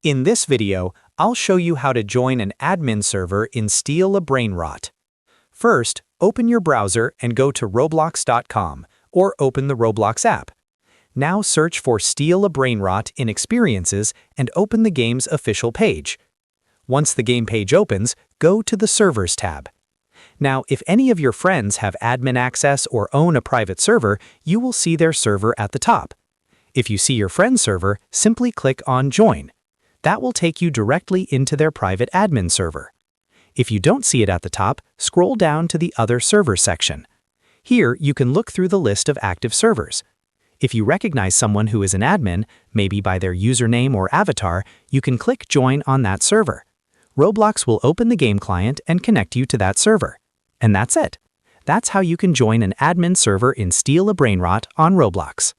In this video, I'll show you how to join an admin server in Steal a Brainrot. First, open your browser and go to roblox.com or open the Roblox app. Now search for Steal a Brainrot in Experiences and open the game's official page. Once the game page opens, go to the Servers tab. Now, if any of your friends have admin access or own a private server, you will see their server at the top. If you see your friend's server, simply click on Join. That will take you directly into their private admin server. If you don't see it at the top, scroll down to the Other Servers section. Here, you can look through the list of active servers. If you recognize someone who is an admin, maybe by their username or avatar, you can click Join on that server. Roblox will open the game client and connect you to that server. And that's it. That's how you can join an admin server in Steal a Brainrot on Roblox.